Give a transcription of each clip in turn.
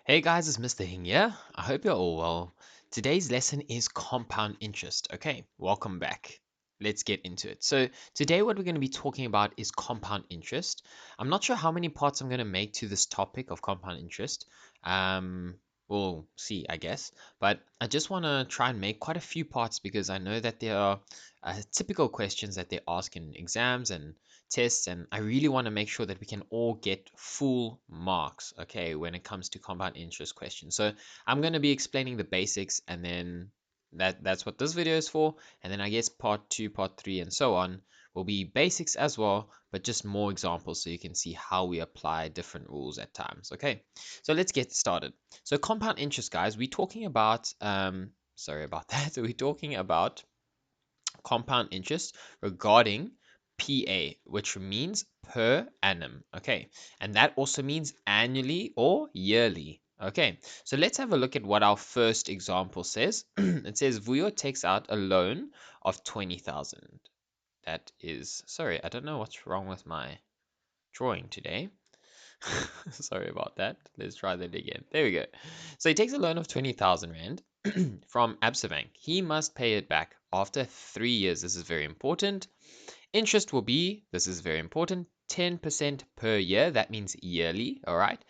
Hey guys, it's Mr. Hing here. I hope you're all well. Today's lesson is compound interest. Okay, welcome back. Let's get into it. So, today, what we're going to be talking about is compound interest. I'm not sure how many parts I'm going to make to this topic of compound interest. Um, we'll see, I guess. But I just want to try and make quite a few parts because I know that there are typical questions that they ask in exams and tests, and I really want to make sure that we can all get full marks, okay, when it comes to compound interest questions. So I'm going to be explaining the basics, and then that's what this video is for. And then I guess part two, part three, and so on will be basics as well, but just more examples so you can see how we apply different rules at times. Okay, so let's get started. So compound interest, guys, we're talking about sorry about that. We're talking about compound interest regarding PA, which means per annum. Okay, and that also means annually or yearly. Okay, so let's have a look at what our first example says. It says Vuyo takes out a loan of 20,000. That is, sorry, I don't know what's wrong with my drawing today. Sorry about that. Let's try that again. There we go. So he takes a loan of 20,000 Rand from Absa Bank. He must pay it back after 3 years. This is very important. Interest will be, this is very important, 10% per year. That means yearly, all right?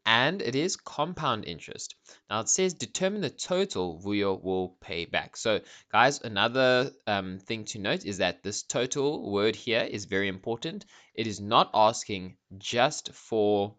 And it is compound interest. Now it says determine the total Vuyo will pay back. So, guys, another thing to note is that this total word here is very important. It is not asking just for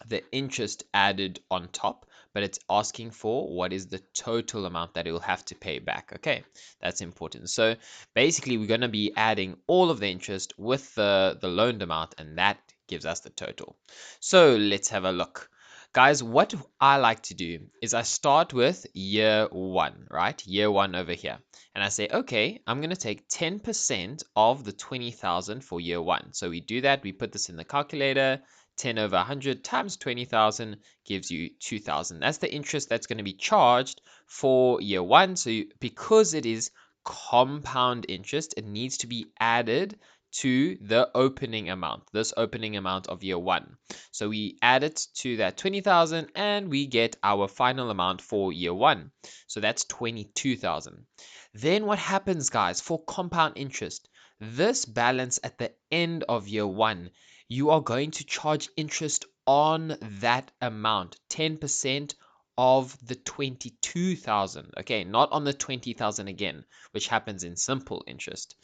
the interest added on top, but it's asking for what is the total amount that it will have to pay back. Okay, that's important. So basically, we're going to be adding all of the interest with the loaned amount, and that gives us the total. So let's have a look. Guys, what I like to do is I start with year one, right? Year one over here. And I say, okay, I'm going to take 10% of the 20,000 for year one. So we do that. We put this in the calculator. 10 over 100 times 20,000 gives you 2,000. That's the interest that's going to be charged for year one. So because it is compound interest, it needs to be added to the opening amount, this opening amount of year one. So we add it to that 20,000 and we get our final amount for year one. So that's 22,000. Then what happens, guys, for compound interest? This balance at the end of year one, you are going to charge interest on that amount, 10% of the 22,000. Okay, not on the 20,000 again, which happens in simple interest.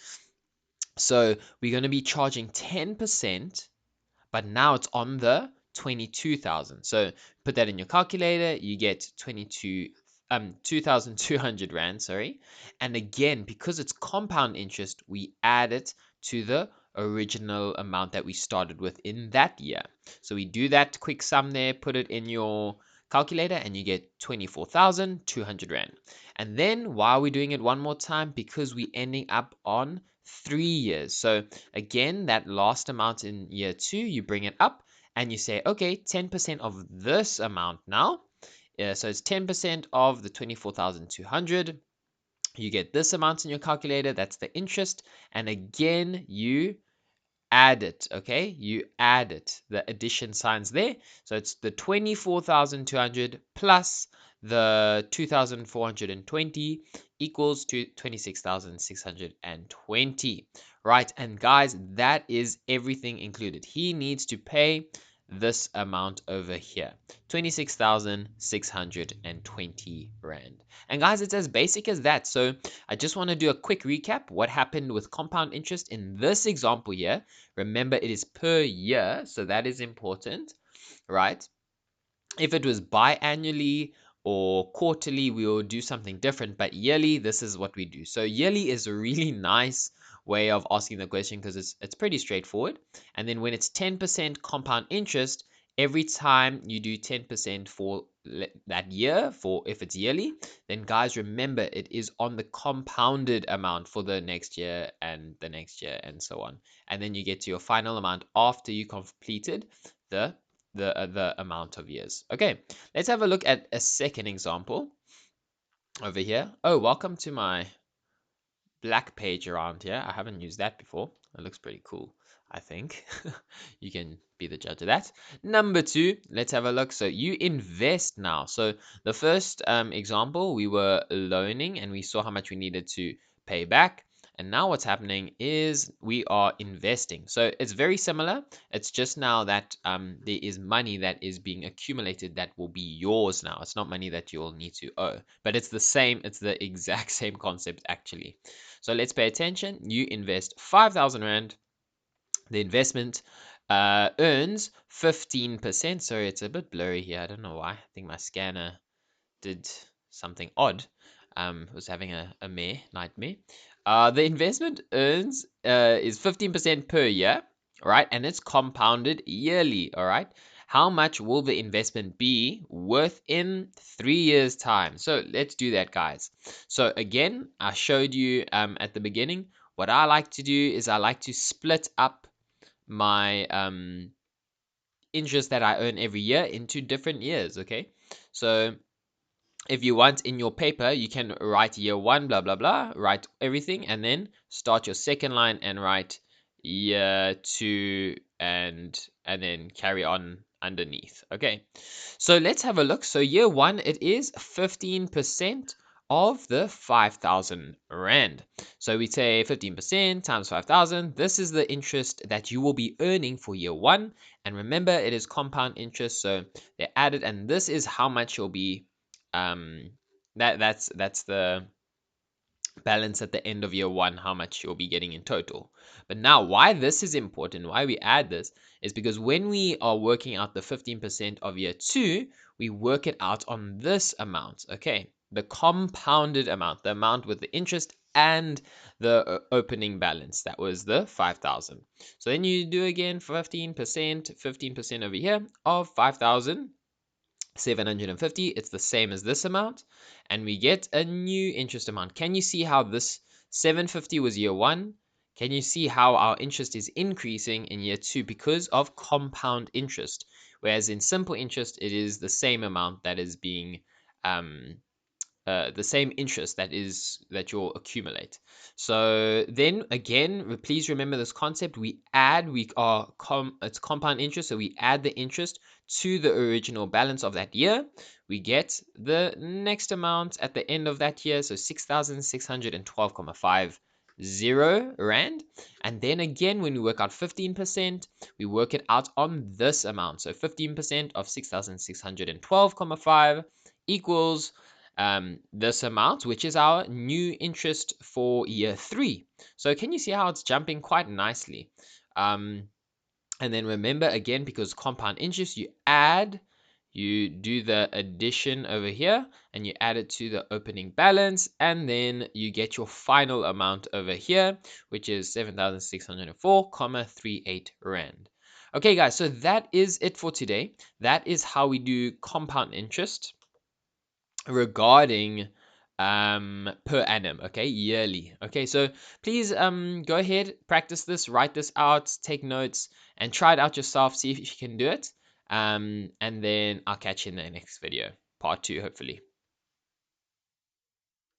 So we're going to be charging 10%, but now it's on the 22,000. So put that in your calculator, you get 2,200 Rand, sorry. And again, because it's compound interest, we add it to the original amount that we started with in that year. So we do that quick sum there, put it in your calculator, and you get 24,200 Rand. And then while we're doing it one more time, because we're ending up on 3 years. So again, that last amount in year two, you bring it up and you say, okay, 10% of this amount now. So it's 10% of the 24,200. You get this amount in your calculator. That's the interest. And again, you add it. Okay, you add it. The addition signs there. So it's the 24,200 plus the 2,420 equals to 26,620. Right, and guys, that is everything included. He needs to pay this amount over here, 26,620 Rand. And guys, it's as basic as that. So I just want to do a quick recap what happened with compound interest in this example here. Remember, it is per year, so that is important, right? If it was biannually or quarterly, we will do something different, but yearly, this is what we do. So yearly is a really nice way of asking the question because it's pretty straightforward. And then when it's 10% compound interest, every time you do 10% for that year, for if it's yearly, then guys, remember it is on the compounded amount for the next year and the next year and so on. And then you get to your final amount after you completed the the amount of years. Okay, let's have a look at a second example over here. Oh, welcome to my black page around here. I haven't used that before. It looks pretty cool, I think. You can be the judge of that. Number two, let's have a look. So you invest now. So the first example, we were loaning and we saw how much we needed to pay back. And now what's happening is we are investing. So it's very similar. It's just now that there is money that is being accumulated that will be yours now. It's not money that you'll need to owe, but it's the same. It's the exact same concept actually. So let's pay attention. You invest 5,000 Rand. The investment earns 15%. Sorry, it's a bit blurry here. I don't know why. I think my scanner did something odd. Was having a nightmare. The investment earns is 15% per year, all right, and it's compounded yearly, all right. How much will the investment be worth in 3 years' time? So let's do that, guys. So again, I showed you at the beginning. What I like to do is I like to split up my interest that I earn every year into different years. Okay, so if you want in your paper, you can write year one, blah, blah, blah, write everything, and then start your second line and write year two and then carry on underneath. Okay, so let's have a look. So year one, it is 15% of the 5,000 Rand. So we say 15% times 5,000. This is the interest that you will be earning for year one. And remember, it is compound interest, so they're added, and this is how much you'll be um that's the balance at the end of year one, how much you'll be getting in total. But now, why this is important, why we add this, is because when we are working out the 15% of year two, we work it out on this amount, okay? The compounded amount, the amount with the interest and the opening balance. That was the 5,000. So then you do again 15% over here of 5,000. 750, it's the same as this amount, and we get a new interest amount. Can you see how this 750 was year one? Can you see how our interest is increasing in year two because of compound interest? Whereas in simple interest, it is the same amount that is being um, the same interest that you'll accumulate. So then again, please remember this concept. It's compound interest, so we add the interest to the original balance of that year. We get the next amount at the end of that year, so 6,612.50 Rand. And then again, when we work out 15%, we work it out on this amount. So 15% of 6,612.50 equals this amount, which is our new interest for year three. So can you see how it's jumping quite nicely? And then remember again, because compound interest, you do the addition over here and you add it to the opening balance, and then you get your final amount over here, which is 7,604.38 Rand. Okay, guys, so that is it for today. That is how we do compound interest regarding per annum, okay, yearly. Okay, so please go ahead, practice this, write this out, take notes, and try it out yourself, see if you can do it. And then I'll catch you in the next video, part 2, hopefully.